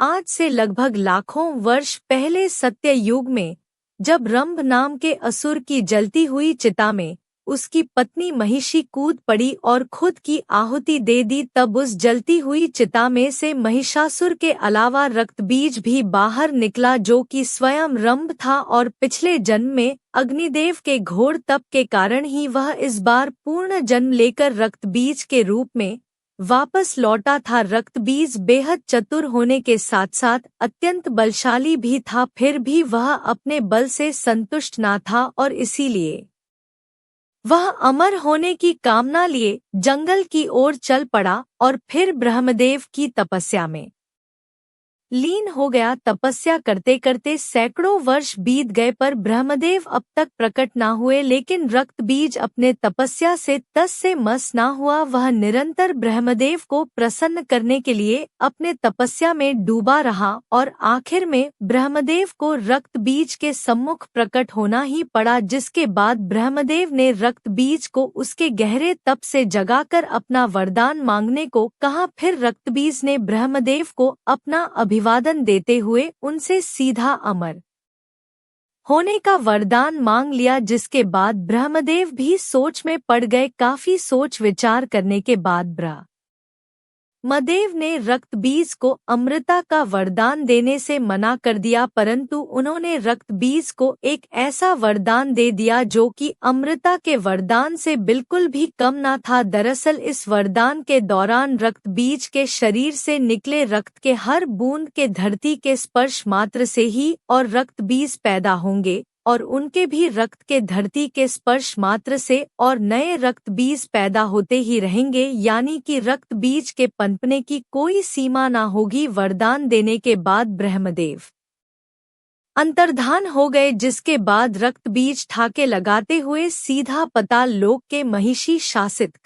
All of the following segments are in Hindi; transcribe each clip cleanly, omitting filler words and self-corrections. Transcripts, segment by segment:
आज से लगभग लाखों वर्ष पहले सत्य युग में, जब रंभ नाम के असुर की जलती हुई चिता में उसकी पत्नी महिषी कूद पड़ी और खुद की आहुति दे दी, तब उस जलती हुई चिता में से महिषासुर के अलावा रक्तबीज भी बाहर निकला, जो कि स्वयं रंभ था। और पिछले जन्म में अग्निदेव के घोर तप के कारण ही वह इस बार पूर्ण जन्म लेकर रक्तबीज के रूप में वापस लौटा था। रक्तबीज बेहद चतुर होने के साथ साथ अत्यंत बलशाली भी था, फिर भी वह अपने बल से संतुष्ट ना था और इसीलिए वह अमर होने की कामना लिए जंगल की ओर चल पड़ा और फिर ब्रह्मदेव की तपस्या में लीन हो गया। तपस्या करते करते सैकड़ों वर्ष बीत गए, पर ब्रह्मदेव अब तक प्रकट ना हुए। लेकिन रक्तबीज अपने तपस्या से तस से मस ना हुआ। वह निरंतर ब्रह्मदेव को प्रसन्न करने के लिए अपने तपस्या में डूबा रहा और आखिर में ब्रह्मदेव को रक्तबीज के सम्मुख प्रकट होना ही पड़ा, जिसके बाद ब्रह्मदेव ने रक्तबीज को उसके गहरे तप से जगाकर अपना वरदान मांगने को कहा। फिर रक्तबीज ने ब्रह्मदेव को अपना अभिवादन देते हुए उनसे सीधा अमर होने का वरदान मांग लिया, जिसके बाद ब्रह्मदेव भी सोच में पड़ गए। काफी सोच विचार करने के बाद ब्रह्मदेव ने रक्तबीज को अमृता का वरदान देने से मना कर दिया, परंतु उन्होंने रक्तबीज को एक ऐसा वरदान दे दिया जो कि अमृता के वरदान से बिल्कुल भी कम ना था। दरअसल इस वरदान के दौरान रक्तबीज के शरीर से निकले रक्त के हर बूंद के धरती के स्पर्श मात्र से ही और रक्तबीज पैदा होंगे और उनके भी रक्त के धरती के स्पर्श मात्र से और नए रक्तबीज पैदा होते ही रहेंगे, यानी कि रक्तबीज के पनपने की कोई सीमा ना होगी। वरदान देने के बाद ब्रह्मदेव अंतर्धान हो गए, जिसके बाद रक्तबीज ठाके लगाते हुए सीधा पाताल लोक के महिषी शासित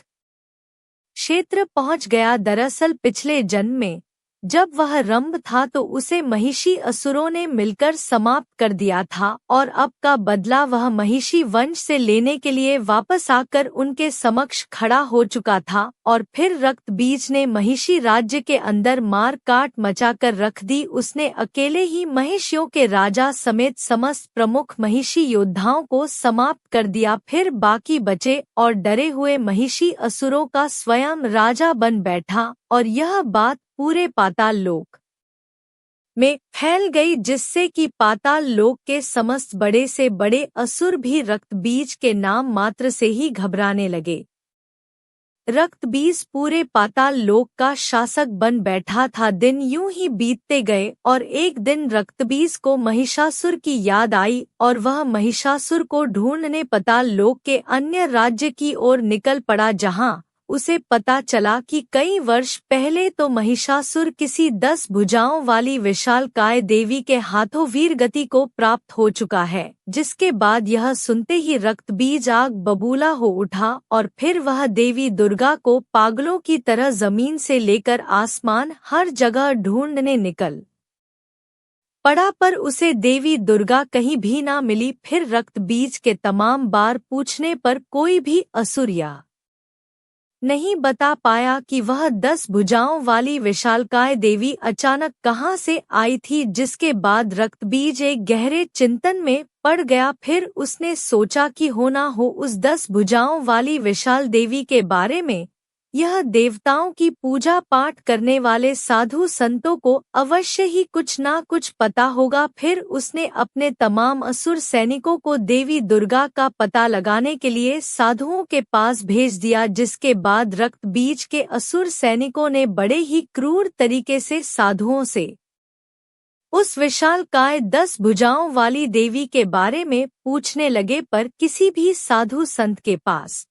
क्षेत्र पहुंच गया। दरअसल पिछले जन्म में जब वह रंभ था तो उसे महिषी असुरों ने मिलकर समाप्त कर दिया था और अब का बदला वह महिषी वंश से लेने के लिए वापस आकर उनके समक्ष खड़ा हो चुका था। और फिर रक्तबीज ने महिषी राज्य के अंदर मार काट मचाकर रख दी। उसने अकेले ही महिषियों के राजा समेत समस्त प्रमुख महिषी योद्धाओं को समाप्त कर दिया। फिर बाकी बचे और डरे हुए महिषी असुरों का स्वयं राजा बन बैठा और यह बात पूरे पाताल लोक में फैल गई, जिससे कि पाताल लोक के समस्त बड़े से बड़े असुर भी रक्तबीज के नाम मात्र से ही घबराने लगे। रक्तबीज पूरे पाताल लोक का शासक बन बैठा था। दिन यूं ही बीतते गए और एक दिन रक्तबीज को महिषासुर की याद आई और वह महिषासुर को ढूंढने पाताल लोक के अन्य राज्य की ओर निकल पड़ा, जहां उसे पता चला कि कई वर्ष पहले तो महिषासुर किसी 10 भुजाओं वाली विशालकाय देवी के हाथों वीरगति को प्राप्त हो चुका है। जिसके बाद यह सुनते ही रक्तबीज आग बबूला हो उठा और फिर वह देवी दुर्गा को पागलों की तरह जमीन से लेकर आसमान हर जगह ढूंढने निकल पड़ा, पर उसे देवी दुर्गा कहीं भी ना मिली। फिर रक्तबीज के तमाम बार पूछने पर कोई भी असुर या नहीं बता पाया कि वह 10 भुजाओं वाली विशालकाय देवी अचानक कहाँ से आई थी, जिसके बाद रक्तबीज एक गहरे चिंतन में पड़ गया। फिर उसने सोचा कि हो ना हो उस 10 भुजाओं वाली विशाल देवी के बारे में यह देवताओं की पूजा पाठ करने वाले साधु संतों को अवश्य ही कुछ ना कुछ पता होगा। फिर उसने अपने तमाम असुर सैनिकों को देवी दुर्गा का पता लगाने के लिए साधुओं के पास भेज दिया, जिसके बाद रक्तबीज के असुर सैनिकों ने बड़े ही क्रूर तरीके से साधुओं से उस विशालकाय 10 भुजाओं वाली देवी के बारे में पूछने लगे, पर किसी भी साधु संत के पास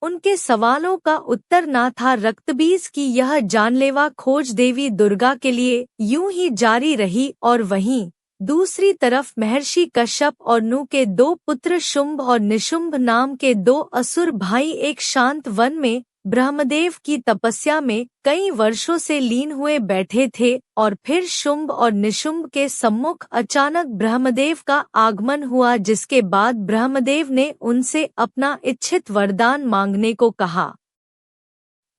उनके सवालों का उत्तर ना था। रक्तबीज की यह जानलेवा खोज देवी दुर्गा के लिए यूं ही जारी रही और वहीं दूसरी तरफ महर्षि कश्यप और नु के 2 पुत्र शुंभ और निशुंभ नाम के 2 असुर भाई एक शांत वन में ब्रह्मदेव की तपस्या में कई वर्षों से लीन हुए बैठे थे। और फिर शुंभ और निशुंभ के सम्मुख अचानक ब्रह्मदेव का आगमन हुआ, जिसके बाद ब्रह्मदेव ने उनसे अपना इच्छित वरदान मांगने को कहा।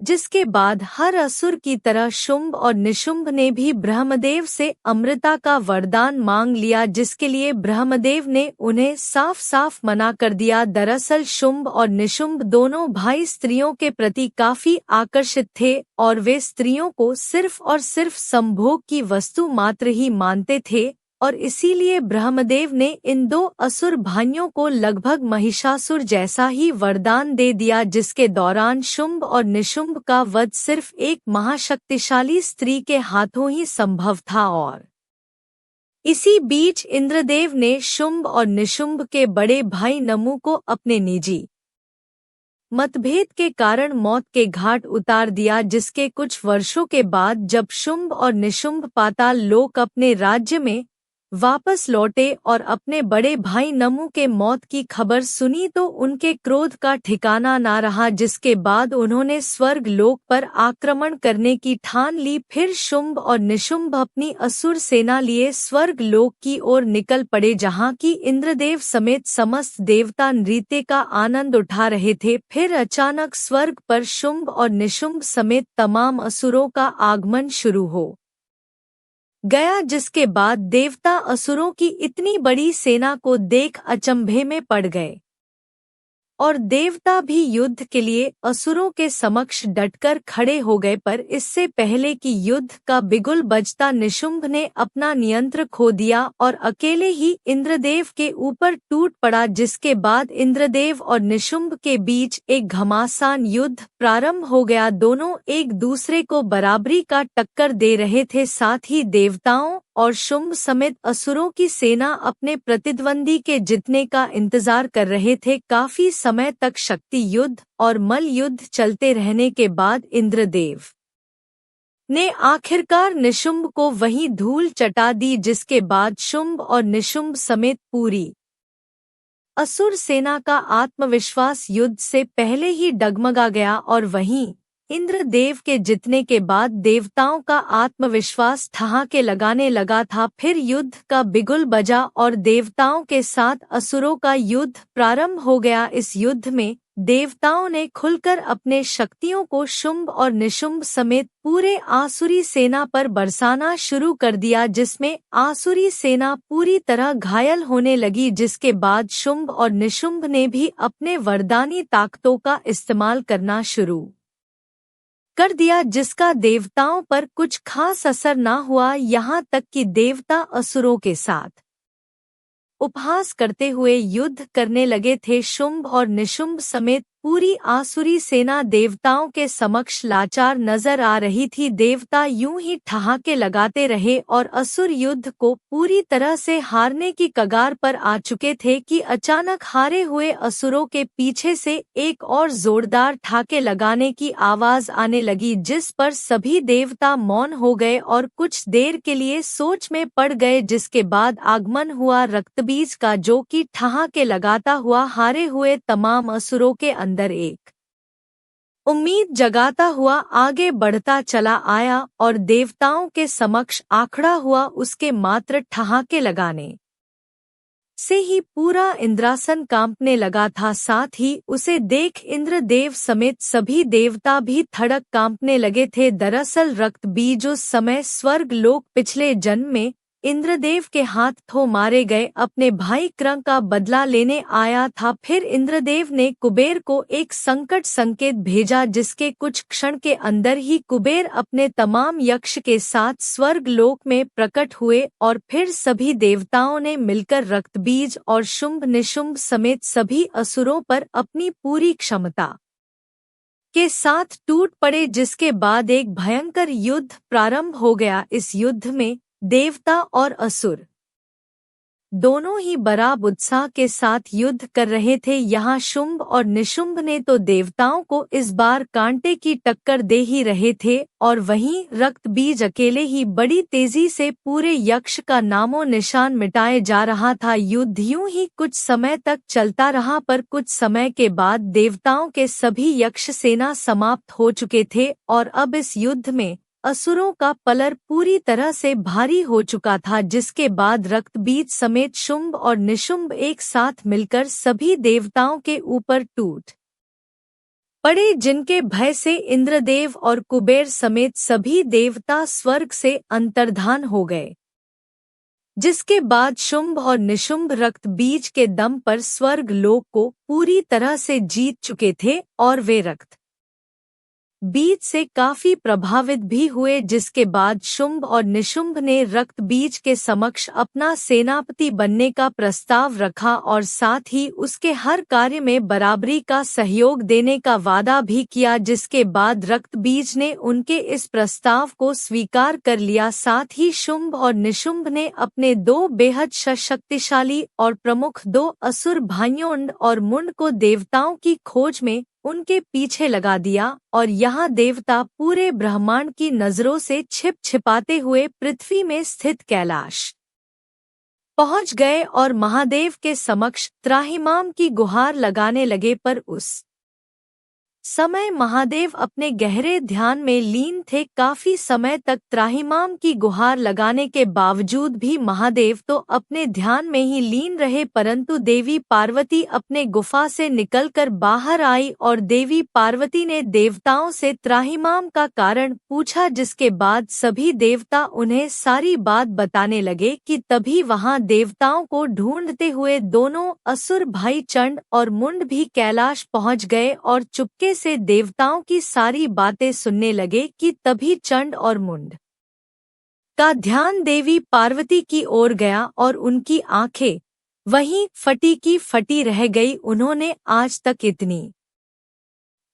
जिसके बाद हर असुर की तरह शुंभ और निशुंभ ने भी ब्रह्मदेव से अमृता का वरदान मांग लिया, जिसके लिए ब्रह्मदेव ने उन्हें साफ साफ मना कर दिया। दरअसल शुंभ और निशुंभ दोनों भाई स्त्रियों के प्रति काफी आकर्षित थे और वे स्त्रियों को सिर्फ और सिर्फ संभोग की वस्तु मात्र ही मानते थे, और इसीलिए ब्रह्मदेव ने इन दो असुर भाइयों को लगभग महिषासुर जैसा ही वरदान दे दिया, जिसके दौरान शुंभ और निशुंभ का वध सिर्फ एक महाशक्तिशाली स्त्री के हाथों ही संभव था। और इसी बीच इंद्रदेव ने शुंभ और निशुंभ के बड़े भाई नमु को अपने निजी मतभेद के कारण मौत के घाट उतार दिया, जिसके कुछ वर्षों के बाद जब शुंभ और निशुंभ पाताल लोक अपने राज्य में वापस लौटे और अपने बड़े भाई नमु के मौत की खबर सुनी तो उनके क्रोध का ठिकाना ना रहा, जिसके बाद उन्होंने स्वर्ग लोक पर आक्रमण करने की ठान ली। फिर शुंभ और निशुंभ अपनी असुर सेना लिए स्वर्ग लोक की ओर निकल पड़े, जहाँ की इंद्रदेव समेत समस्त देवता नृत्य का आनंद उठा रहे थे। फिर अचानक स्वर्ग पर शुंभ और निशुंभ समेत तमाम असुरों का आगमन शुरू हो गया, जिसके बाद देवता असुरों की इतनी बड़ी सेना को देख अचंभे में पड़ गए और देवता भी युद्ध के लिए असुरों के समक्ष डटकर खड़े हो गए। पर इससे पहले कि युद्ध का बिगुल बजता निशुंभ ने अपना नियंत्रण खो दिया और अकेले ही इंद्रदेव के ऊपर टूट पड़ा, जिसके बाद इंद्रदेव और निशुंभ के बीच एक घमासान युद्ध प्रारंभ हो गया। दोनों एक दूसरे को बराबरी का टक्कर दे रहे थे, साथ ही देवताओं और शुंभ समेत असुरों की सेना अपने प्रतिद्वंदी के जीतने का इंतजार कर रहे थे। काफी समय तक शक्ति युद्ध और मल युद्ध चलते रहने के बाद इंद्रदेव ने आखिरकार निशुंभ को वहीं धूल चटा दी, जिसके बाद शुंभ और निशुंभ समेत पूरी असुर सेना का आत्मविश्वास युद्ध से पहले ही डगमगा गया और वहीं इंद्रदेव के जीतने के बाद देवताओं का आत्मविश्वास ठहाके लगाने लगा था। फिर युद्ध का बिगुल बजा और देवताओं के साथ असुरों का युद्ध प्रारंभ हो गया। इस युद्ध में देवताओं ने खुलकर अपने शक्तियों को शुंभ और निशुंभ समेत पूरे आसुरी सेना पर बरसाना शुरू कर दिया, जिसमें आसुरी सेना पूरी तरह घायल होने लगी, जिसके बाद शुंभ और निशुंभ ने भी अपने वरदानी ताकतों का इस्तेमाल करना शुरू कर दिया, जिसका देवताओं पर कुछ खास असर न हुआ। यहाँ तक कि देवता असुरों के साथ उपहास करते हुए युद्ध करने लगे थे। शुंभ और निशुंभ समेत पूरी आसुरी सेना देवताओं के समक्ष लाचार नजर आ रही थी। देवता यूं ही ठहाके लगाते रहे और असुर युद्ध को पूरी तरह से हारने की कगार पर आ चुके थे कि अचानक हारे हुए असुरों के पीछे से एक और जोरदार ठाके लगाने की आवाज आने लगी, जिस पर सभी देवता मौन हो गए और कुछ देर के लिए सोच में पड़ गए। जिसके बाद आगमन हुआ रक्तबीज का, जो कि ठहाके लगाता हुआ हारे हुए तमाम असुरों के अंदर एक उम्मीद जगाता हुआ आगे बढ़ता चला आया और देवताओं के समक्ष आखड़ा हुआ। उसके मात्र ठहाके लगाने से ही पूरा इंद्रासन कांपने लगा था। साथ ही उसे देख इंद्रदेव समेत सभी देवता भी थड़क कांपने लगे थे। दरअसल रक्त बीज उस समय स्वर्ग लोक पिछले जन्म में इंद्रदेव के हाथों मारे गए अपने भाई क्रंग का बदला लेने आया था। फिर इंद्रदेव ने कुबेर को एक संकट संकेत भेजा, जिसके कुछ क्षण के अंदर ही कुबेर अपने तमाम यक्ष के साथ स्वर्ग लोक में प्रकट हुए और फिर सभी देवताओं ने मिलकर रक्तबीज और शुंभ निशुंभ समेत सभी असुरों पर अपनी पूरी क्षमता के साथ टूट पड़े, जिसके बाद एक भयंकर युद्ध प्रारंभ हो गया। इस युद्ध में देवता और असुर दोनों ही बराबर उत्साह के साथ युद्ध कर रहे थे। यहाँ शुंभ और निशुंभ ने तो देवताओं को इस बार कांटे की टक्कर दे ही रहे थे और वहीं रक्तबीज अकेले ही बड़ी तेजी से पूरे यक्ष का नामो निशान मिटाए जा रहा था। युद्ध यूं ही कुछ समय तक चलता रहा, पर कुछ समय के बाद देवताओं के सभी यक्ष सेना समाप्त हो चुके थे और अब इस युद्ध में असुरों का पलर पूरी तरह से भारी हो चुका था, जिसके बाद रक्तबीज समेत शुंभ और निशुंभ एक साथ मिलकर सभी देवताओं के ऊपर टूट पड़े, जिनके भय से इंद्रदेव और कुबेर समेत सभी देवता स्वर्ग से अंतर्धान हो गए। जिसके बाद शुंभ और निशुंभ रक्त बीज के दम पर स्वर्ग लोक को पूरी तरह से जीत चुके थे और वे रक्त बीज से काफी प्रभावित भी हुए, जिसके बाद शुंभ और निशुंभ ने रक्त बीज के समक्ष अपना सेनापति बनने का प्रस्ताव रखा और साथ ही उसके हर कार्य में बराबरी का सहयोग देने का वादा भी किया, जिसके बाद रक्त बीज ने उनके इस प्रस्ताव को स्वीकार कर लिया। साथ ही शुंभ और निशुंभ ने अपने दो बेहद शक्तिशाली और प्रमुख दो असुर भाइयों उंड और मुंड को देवताओं की खोज में उनके पीछे लगा दिया और यहाँ देवता पूरे ब्रह्मांड की नजरों से छिपाते हुए पृथ्वी में स्थित कैलाश पहुंच गए और महादेव के समक्ष त्राहिमाम की गुहार लगाने लगे। पर उस समय महादेव अपने गहरे ध्यान में लीन थे। काफी समय तक त्राहिमाम की गुहार लगाने के बावजूद भी महादेव तो अपने ध्यान में ही लीन रहे, परंतु देवी पार्वती अपने गुफा से निकलकर बाहर आई और देवी पार्वती ने देवताओं से त्राहिमाम का कारण पूछा, जिसके बाद सभी देवता उन्हें सारी बात बताने लगे कि तभी वहां देवताओं को ढूंढते हुए दोनों असुर भाई चंड और मुंड भी कैलाश पहुंच गए और चुपके से देवताओं की सारी बातें सुनने लगे कि तभी चंड और मुंड का ध्यान देवी पार्वती की ओर गया और उनकी आंखें वहीं फटी की फटी रह गई। उन्होंने आज तक इतनी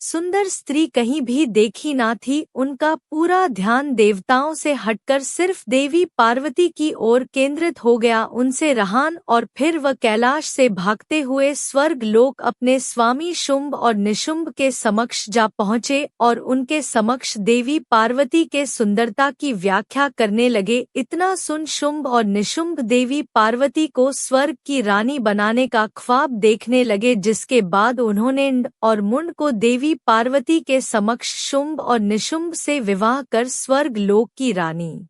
सुंदर स्त्री कहीं भी देखी ना थी। उनका पूरा ध्यान देवताओं से हटकर सिर्फ देवी पार्वती की ओर केंद्रित हो गया। उनसे रहान और फिर वह कैलाश से भागते हुए स्वर्ग लोक अपने स्वामी शुंभ और निशुंभ के समक्ष जा पहुँचे और उनके समक्ष देवी पार्वती के सुंदरता की व्याख्या करने लगे। इतना सुन शुंभ और निशुंभ देवी पार्वती को स्वर्ग की रानी बनाने का ख्वाब देखने लगे, जिसके बाद उन्होंने इंड और मुंड को देवी पार्वती के समक्ष शुंभ और निशुंभ से विवाह कर स्वर्ग लोक की रानी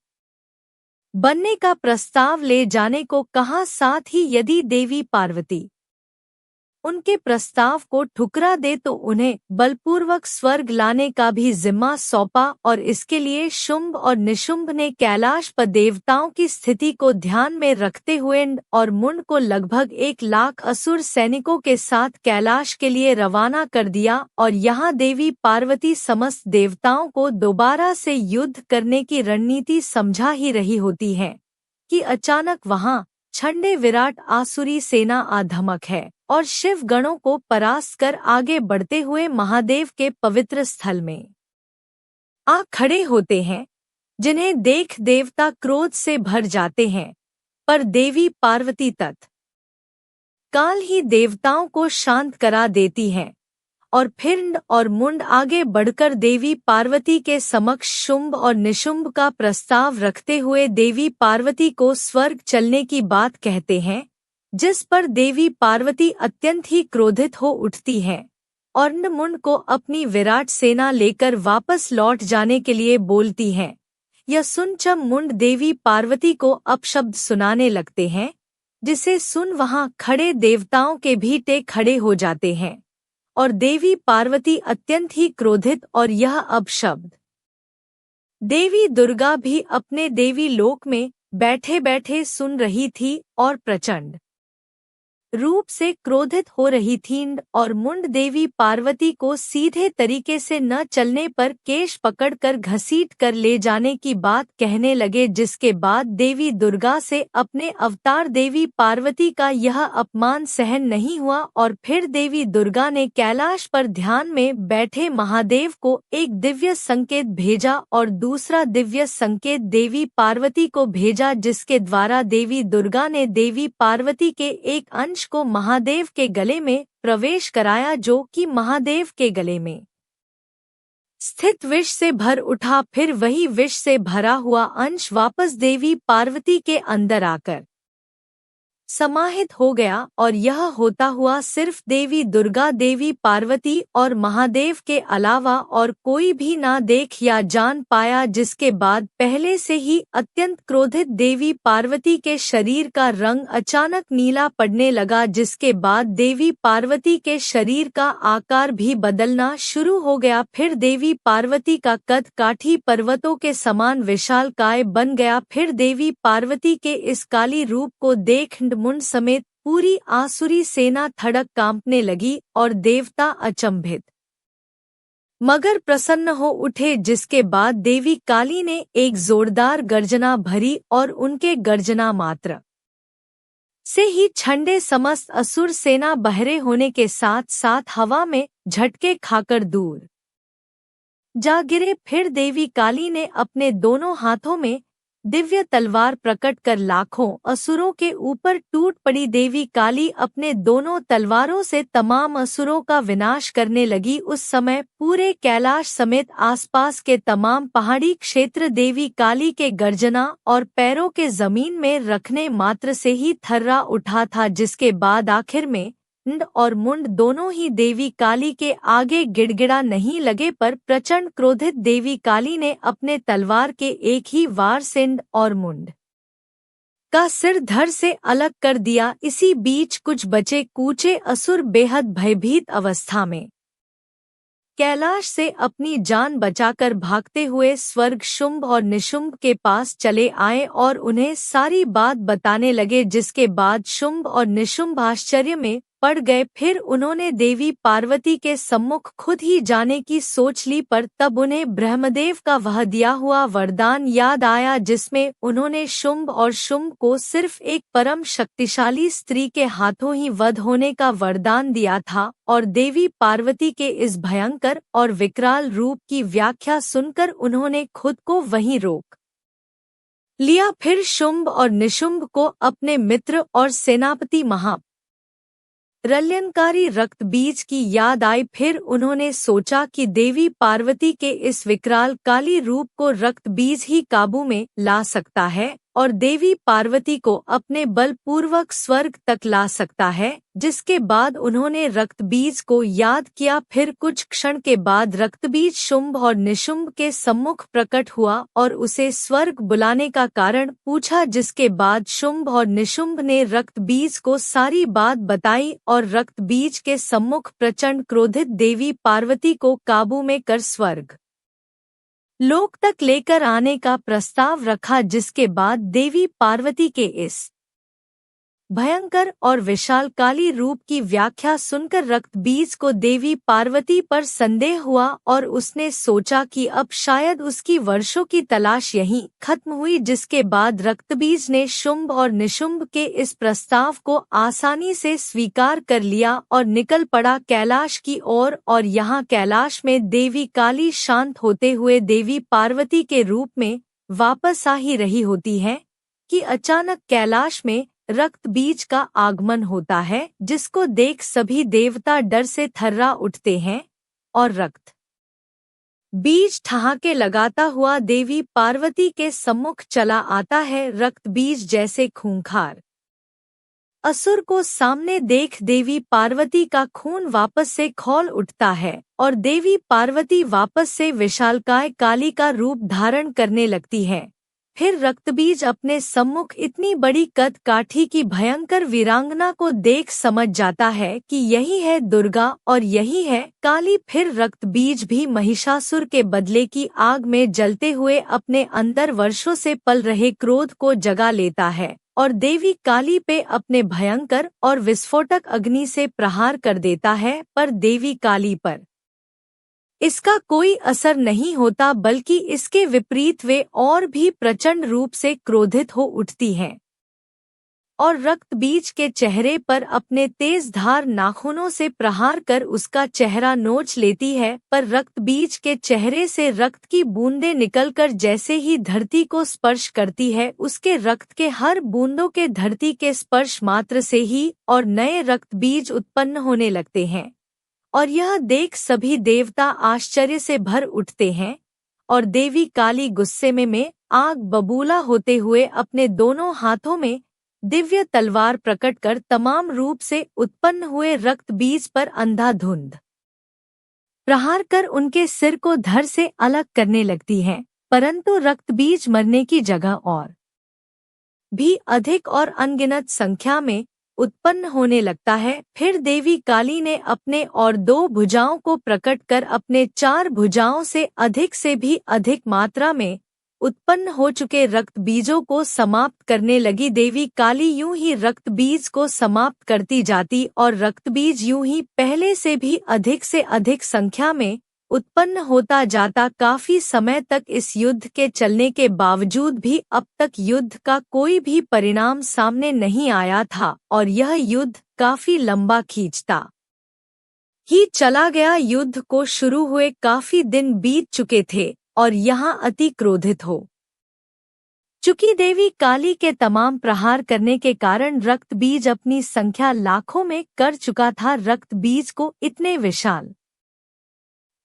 बनने का प्रस्ताव ले जाने को कहा। साथ ही यदि देवी पार्वती उनके प्रस्ताव को ठुकरा दे तो उन्हें बलपूर्वक स्वर्ग लाने का भी जिम्मा सौंपा और इसके लिए शुंभ और निशुंभ ने कैलाश पर देवताओं की स्थिति को ध्यान में रखते हुए इंड और मुंड को लगभग 1,00,000 असुर सैनिकों के साथ कैलाश के लिए रवाना कर दिया। और यहाँ देवी पार्वती समस्त देवताओं को दोबारा से युद्ध करने की रणनीति समझा ही रही होती है कि अचानक वहाँ छंडे विराट आसुरी सेना आधमक है और शिव गणों को परास्त कर आगे बढ़ते हुए महादेव के पवित्र स्थल में आ खड़े होते हैं, जिन्हें देख देवता क्रोध से भर जाते हैं। पर देवी पार्वती तत्काल ही देवताओं को शांत करा देती हैं और फिर इंड और मुंड आगे बढ़कर देवी पार्वती के समक्ष शुंभ और निशुंभ का प्रस्ताव रखते हुए देवी पार्वती को स्वर्ग चलने की बात कहते हैं, जिस पर देवी पार्वती अत्यंत ही क्रोधित हो उठती है और इंड मुंड को अपनी विराट सेना लेकर वापस लौट जाने के लिए बोलती है। यह सुन जब मुंड देवी पार्वती को अपशब्द सुनाने लगते हैं, जिसे सुन वहां खड़े देवताओं के भी टे खड़े हो जाते हैं और देवी पार्वती अत्यंत ही क्रोधित और यह अपशब्द देवी दुर्गा भी अपने देवी लोक में बैठे बैठे सुन रही थी और प्रचंड रूप से क्रोधित हो रही थी और मुंड देवी पार्वती को सीधे तरीके से न चलने पर केश पकड़कर घसीट कर ले जाने की बात कहने लगे, जिसके बाद देवी दुर्गा से अपने अवतार देवी पार्वती का यह अपमान सहन नहीं हुआ और फिर देवी दुर्गा ने कैलाश पर ध्यान में बैठे महादेव को एक दिव्य संकेत भेजा और दूसरा दिव्य संकेत देवी पार्वती को भेजा, जिसके द्वारा देवी दुर्गा ने देवी पार्वती के एक अंश को महादेव के गले में प्रवेश कराया, जो कि महादेव के गले में स्थित विष से भर उठा। फिर वही विष से भरा हुआ अंश वापस देवी पार्वती के अंदर आकर समाहित हो गया और यह होता हुआ सिर्फ देवी दुर्गा, देवी पार्वती और महादेव के अलावा और कोई भी ना देख या जान पाया, जिसके बाद पहले से ही अत्यंत क्रोधित देवी पार्वती के शरीर का रंग अचानक नीला पड़ने लगा, जिसके बाद देवी पार्वती के शरीर का आकार भी बदलना शुरू हो गया। फिर देवी पार्वती का कद काठी पर्वतों के समान विशालकाय बन गया। फिर देवी पार्वती के इस काली रूप को देख मुंड समेत पूरी आसुरी सेना थड़क कांपने लगी और देवता अचंभित मगर प्रसन्न हो उठे, जिसके बाद देवी काली ने एक जोरदार गर्जना भरी और उनके गर्जना मात्र से ही छंडे समस्त असुर सेना बहरे होने के साथ साथ हवा में झटके खाकर दूर जा गिरे। फिर देवी काली ने अपने दोनों हाथों में दिव्य तलवार प्रकट कर लाखों असुरों के ऊपर टूट पड़ी। देवी काली अपने दोनों तलवारों से तमाम असुरों का विनाश करने लगी। उस समय पूरे कैलाश समेत आसपास के तमाम पहाड़ी क्षेत्र देवी काली के गर्जना और पैरों के जमीन में रखने मात्र से ही थर्रा उठा था, जिसके बाद आखिर में मुंड और मुंड दोनों ही देवी काली के आगे गिड़गिड़ा नहीं लगे, पर प्रचंड क्रोधित देवी काली ने अपने तलवार के एक ही वार से मुंड और मुंड का सिर धड़ से अलग कर दिया। इसी बीच कुछ बचे कूचे असुर बेहद भयभीत अवस्था में कैलाश से अपनी जान बचाकर भागते हुए स्वर्ग शुंभ और निशुंभ के पास चले आए और उन्हें सारी बात बताने लगे, जिसके बाद शुंभ और निशुंभ आश्चर्य में पड़ गए। फिर उन्होंने देवी पार्वती के सम्मुख खुद ही जाने की सोच ली, पर तब उन्हें ब्रह्मदेव का वह दिया हुआ वरदान याद आया, जिसमें उन्होंने शुंभ और शुंभ को सिर्फ एक परम शक्तिशाली स्त्री के हाथों ही वध होने का वरदान दिया था। और देवी पार्वती के इस भयंकर और विकराल रूप की व्याख्या सुनकर उन्होंने खुद को वहीं रोक लिया। फिर शुंभ और निशुंभ को अपने मित्र और सेनापति रल्यनकारी रक्त बीज की याद आई। फिर उन्होंने सोचा कि देवी पार्वती के इस विकराल काली रूप को रक्त बीज ही काबू में ला सकता है और देवी पार्वती को अपने बल पूर्वक स्वर्ग तक ला सकता है, जिसके बाद उन्होंने रक्त बीज को याद किया। फिर कुछ क्षण के बाद रक्त बीज शुंभ और निशुंभ के सम्मुख प्रकट हुआ और उसे स्वर्ग बुलाने का कारण पूछा, जिसके बाद शुंभ और निशुंभ ने रक्त बीज को सारी बात बताई और रक्त बीज के सम्मुख प्रचंड क्रोधित देवी पार्वती को काबू में कर स्वर्ग लोक तक लेकर आने का प्रस्ताव रखा, जिसके बाद देवी पार्वती के इस भयंकर और विशाल काली रूप की व्याख्या सुनकर रक्त बीज को देवी पार्वती पर संदेह हुआ और उसने सोचा कि अब शायद उसकी वर्षों की तलाश यहीं खत्म हुई, जिसके बाद रक्त बीज ने शुंभ और निशुंभ के इस प्रस्ताव को आसानी से स्वीकार कर लिया और निकल पड़ा कैलाश की ओर। और यहाँ कैलाश में देवी काली शांत होते हुए देवी पार्वती के रूप में वापस आ ही रही होती है कि अचानक कैलाश में रक्त बीज का आगमन होता है, जिसको देख सभी देवता डर से थर्रा उठते हैं और रक्त बीज ठहाके लगाता हुआ देवी पार्वती के सम्मुख चला आता है। रक्त बीज जैसे खूंखार असुर को सामने देख देवी पार्वती का खून वापस से खौल उठता है और देवी पार्वती वापस से विशालकाय काली का रूप धारण करने लगती है। फिर रक्तबीज अपने सम्मुख इतनी बड़ी कद काठी की भयंकर वीरांगना को देख समझ जाता है कि यही है दुर्गा और यही है काली। फिर रक्तबीज भी महिषासुर के बदले की आग में जलते हुए अपने अंदर वर्षों से पल रहे क्रोध को जगा लेता है और देवी काली पे अपने भयंकर और विस्फोटक अग्नि से प्रहार कर देता है, पर देवी काली पर इसका कोई असर नहीं होता, बल्कि इसके विपरीत वे और भी प्रचंड रूप से क्रोधित हो उठती हैं और रक्तबीज के चेहरे पर अपने तेज धार नाखूनों से प्रहार कर उसका चेहरा नोच लेती है। पर रक्तबीज के चेहरे से रक्त की बूंदें निकलकर जैसे ही धरती को स्पर्श करती है, उसके रक्त के हर बूंदों के धरती के स्पर्श मात्र से ही और नए रक्तबीज उत्पन्न होने लगते हैं। और यह देख सभी देवता आश्चर्य से भर उठते हैं और देवी काली गुस्से में आग बबूला होते हुए अपने दोनों हाथों में दिव्य तलवार प्रकट कर तमाम रूप से उत्पन्न हुए रक्त बीज पर अंधाधुंध प्रहार कर उनके सिर को धड़ से अलग करने लगती है, परंतु रक्त बीज मरने की जगह और भी अधिक और अनगिनत संख्या में उत्पन्न होने लगता है। फिर देवी काली ने अपने और 2 भुजाओं को प्रकट कर अपने 4 भुजाओं से भी अधिक मात्रा में उत्पन्न हो चुके रक्त बीजों को समाप्त करने लगी। देवी काली यूं ही रक्त बीज को समाप्त करती जाती और रक्त बीज यूं ही पहले से अधिक संख्या में उत्पन्न होता जाता। काफी समय तक इस युद्ध के चलने के बावजूद भी अब तक युद्ध का कोई भी परिणाम सामने नहीं आया था और यह युद्ध काफी लंबा खींचता ही चला गया। युद्ध को शुरू हुए काफी दिन बीत चुके थे और यहाँ अति क्रोधित हो चुकी देवी काली के तमाम प्रहार करने के कारण रक्त बीज अपनी संख्या लाखों में कर चुका था। रक्त बीज को इतने विशाल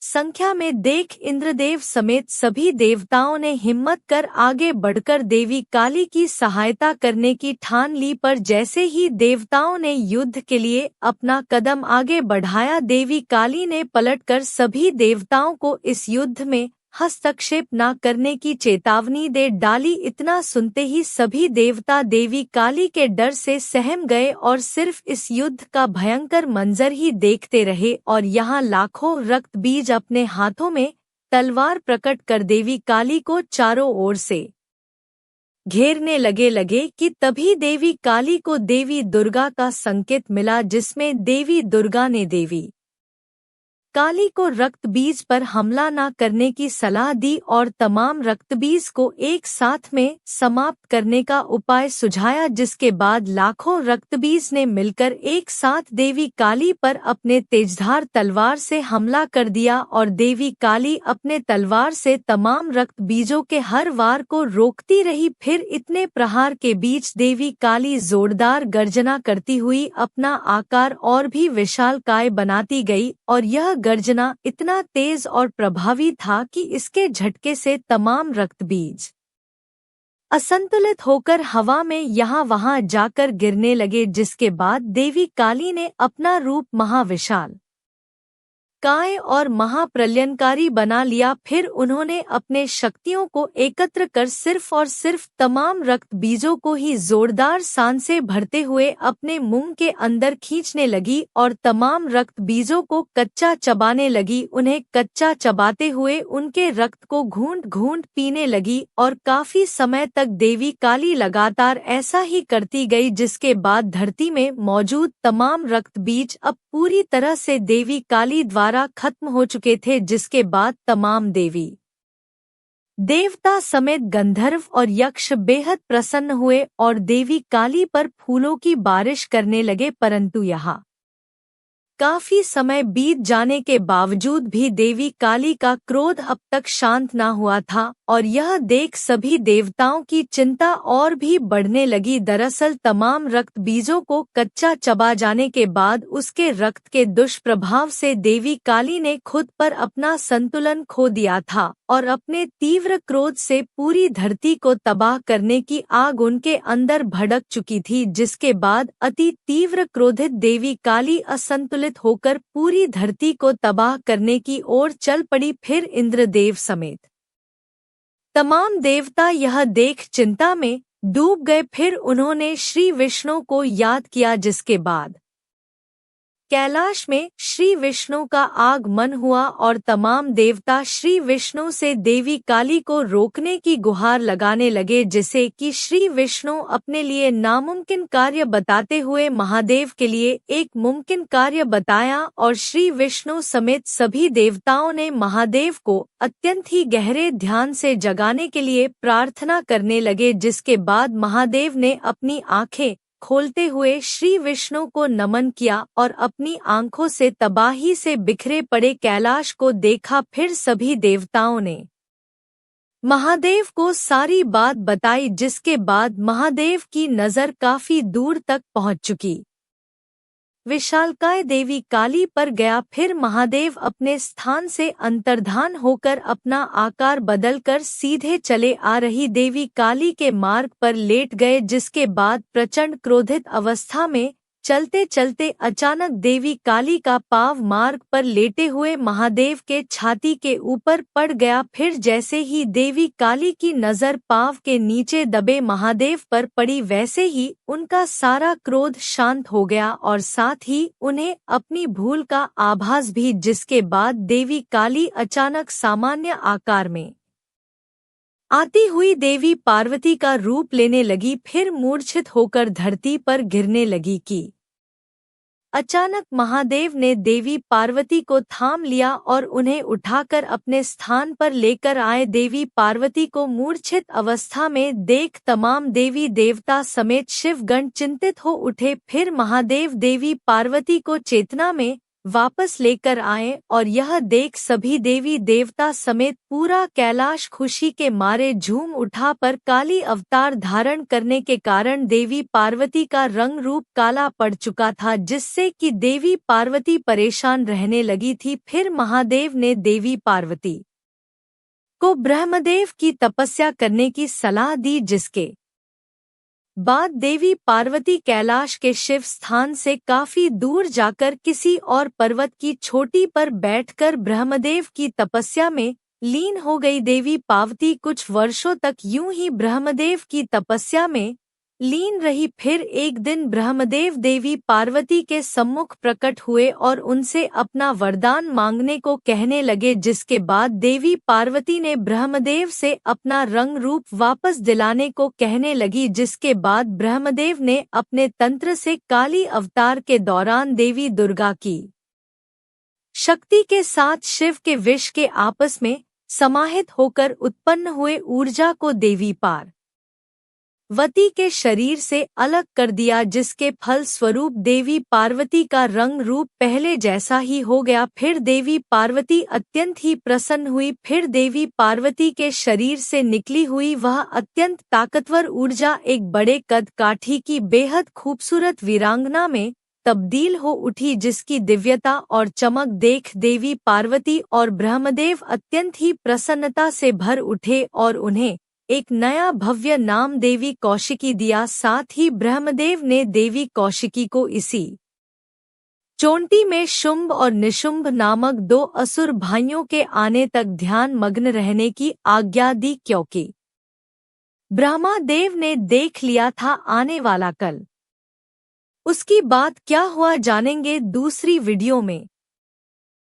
संख्या में देख इंद्रदेव समेत सभी देवताओं ने हिम्मत कर आगे बढ़कर देवी काली की सहायता करने की ठान ली। पर जैसे ही देवताओं ने युद्ध के लिए अपना कदम आगे बढ़ाया, देवी काली ने पलटकर सभी देवताओं को इस युद्ध में हस्तक्षेप न करने की चेतावनी दे डाली। इतना सुनते ही सभी देवता देवी काली के डर से सहम गए और सिर्फ इस युद्ध का भयंकर मंजर ही देखते रहे। और यहाँ लाखों रक्त बीज अपने हाथों में तलवार प्रकट कर देवी काली को चारों ओर से घेरने लगे कि तभी देवी काली को देवी दुर्गा का संकेत मिला, जिसमें देवी दुर्गा ने देवी काली को रक्त बीज पर हमला न करने की सलाह दी और तमाम रक्त बीज को एक साथ में समाप्त करने का उपाय सुझाया। जिसके बाद लाखों रक्त बीज ने मिलकर एक साथ देवी काली पर अपने तेजधार तलवार से हमला कर दिया और देवी काली अपने तलवार से तमाम रक्त बीजों के हर वार को रोकती रही। फिर इतने प्रहार के बीच देवी काली जोरदार गर्जना करती हुई अपना आकार और भी विशालकाय बनाती गई और यह गर्जना इतना तेज और प्रभावी था कि इसके झटके से तमाम रक्त बीज असंतुलित होकर हवा में यहाँ वहाँ जाकर गिरने लगे। जिसके बाद देवी काली ने अपना रूप महाविशाल काय और महाप्रलयनकारी बना लिया। फिर उन्होंने अपने शक्तियों को एकत्र कर सिर्फ और सिर्फ तमाम रक्त बीजों को ही जोरदार सांसें भरते हुए अपने मुंह के अंदर खींचने लगी और तमाम रक्त बीजों को कच्चा चबाने लगी। उन्हें कच्चा चबाते हुए उनके रक्त को घूंट घूंट पीने लगी और काफी समय तक देवी काली लगातार ऐसा ही करती गई। जिसके बाद धरती में मौजूद तमाम रक्त बीज अब पूरी तरह से देवी काली द्वारा खत्म हो चुके थे। जिसके बाद तमाम देवी देवता समेत गंधर्व और यक्ष बेहद प्रसन्न हुए और देवी काली पर फूलों की बारिश करने लगे। परंतु यहाँ काफी समय बीत जाने के बावजूद भी देवी काली का क्रोध अब तक शांत न हुआ था और यह देख सभी देवताओं की चिंता और भी बढ़ने लगी। दरअसल तमाम रक्त बीजों को कच्चा चबा जाने के बाद उसके रक्त के दुष्प्रभाव से देवी काली ने खुद पर अपना संतुलन खो दिया था और अपने तीव्र क्रोध से पूरी धरती को तबाह करने की आग उनके अंदर भड़क चुकी थी। जिसके बाद अति तीव्र क्रोधित देवी काली असंतुलित होकर पूरी धरती को तबाह करने की ओर चल पड़ी। फिर इंद्रदेव समेत तमाम देवता यह देख चिंता में डूब गए। फिर उन्होंने श्री विष्णु को याद किया, जिसके बाद कैलाश में श्री विष्णु का आगमन हुआ और तमाम देवता श्री विष्णु से देवी काली को रोकने की गुहार लगाने लगे, जिसे कि श्री विष्णु अपने लिए नामुमकिन कार्य बताते हुए महादेव के लिए एक मुमकिन कार्य बताया और श्री विष्णु समेत सभी देवताओं ने महादेव को अत्यंत ही गहरे ध्यान से जगाने के लिए प्रार्थना करने लगे। जिसके बाद महादेव ने अपनी आंखें खोलते हुए श्री विष्णु को नमन किया और अपनी आंखों से तबाही से बिखरे पड़े कैलाश को देखा। फिर सभी देवताओं ने महादेव को सारी बात बताई, जिसके बाद महादेव की नज़र काफी दूर तक पहुंच चुकी। विशालकाय देवी काली पर गया। फिर महादेव अपने स्थान से अंतर्धान होकर अपना आकार बदलकर सीधे चले आ रही देवी काली के मार्ग पर लेट गए, जिसके बाद प्रचंड क्रोधित अवस्था में चलते चलते अचानक देवी काली का पाँव मार्ग पर लेटे हुए महादेव के छाती के ऊपर पड़ गया। फिर जैसे ही देवी काली की नजर पाँव के नीचे दबे महादेव पर पड़ी, वैसे ही उनका सारा क्रोध शांत हो गया और साथ ही उन्हें अपनी भूल का आभास भी, जिसके बाद देवी काली अचानक सामान्य आकार में आती हुई देवी पार्वती का रूप लेने लगी। फिर मूर्छित होकर धरती पर गिरने लगी कि अचानक महादेव ने देवी पार्वती को थाम लिया और उन्हें उठाकर अपने स्थान पर लेकर आए। देवी पार्वती को मूर्छित अवस्था में देख तमाम देवी देवता समेत शिवगण चिंतित हो उठे। फिर महादेव देवी पार्वती को चेतना में वापस लेकर आए और यह देख सभी देवी देवता समेत पूरा कैलाश खुशी के मारे झूम उठा। पर काली अवतार धारण करने के कारण देवी पार्वती का रंग रूप काला पड़ चुका था, जिससे कि देवी पार्वती परेशान रहने लगी थी। फिर महादेव ने देवी पार्वती को ब्रह्मदेव की तपस्या करने की सलाह दी, जिसके बाद देवी पार्वती कैलाश के शिव स्थान से काफी दूर जाकर किसी और पर्वत की चोटी पर बैठकर ब्रह्मदेव की तपस्या में लीन हो गई। देवी पार्वती कुछ वर्षों तक यूं ही ब्रह्मदेव की तपस्या में लीन रही। फिर एक दिन ब्रह्मदेव देवी पार्वती के सम्मुख प्रकट हुए और उनसे अपना वरदान मांगने को कहने लगे, जिसके बाद देवी पार्वती ने ब्रह्मदेव से अपना रंग रूप वापस दिलाने को कहने लगी, जिसके बाद ब्रह्मदेव ने अपने तंत्र से काली अवतार के दौरान देवी दुर्गा की शक्ति के साथ शिव के विष के आपस में समाहित होकर उत्पन्न हुए ऊर्जा को देवी पार्वती के शरीर से अलग कर दिया, जिसके फल स्वरूप देवी पार्वती का रंग रूप पहले जैसा ही हो गया। फिर देवी पार्वती अत्यंत ही प्रसन्न हुई। फिर देवी पार्वती के शरीर से निकली हुई वह अत्यंत ताकतवर ऊर्जा एक बड़े कद काठी की बेहद खूबसूरत वीरांगना में तब्दील हो उठी, जिसकी दिव्यता और चमक देख देवी पार्वती और ब्रह्मदेव अत्यंत ही प्रसन्नता से भर उठे और उन्हें एक नया भव्य नाम देवी कौशिकी दिया। साथ ही ब्रह्मदेव ने देवी कौशिकी को इसी चोटी में शुंभ और निशुंभ नामक 2 असुर भाइयों के आने तक ध्यान मग्न रहने की आज्ञा दी, क्योंकि ब्रह्मदेव ने देख लिया था आने वाला कल। उसकी बात क्या हुआ जानेंगे दूसरी वीडियो में।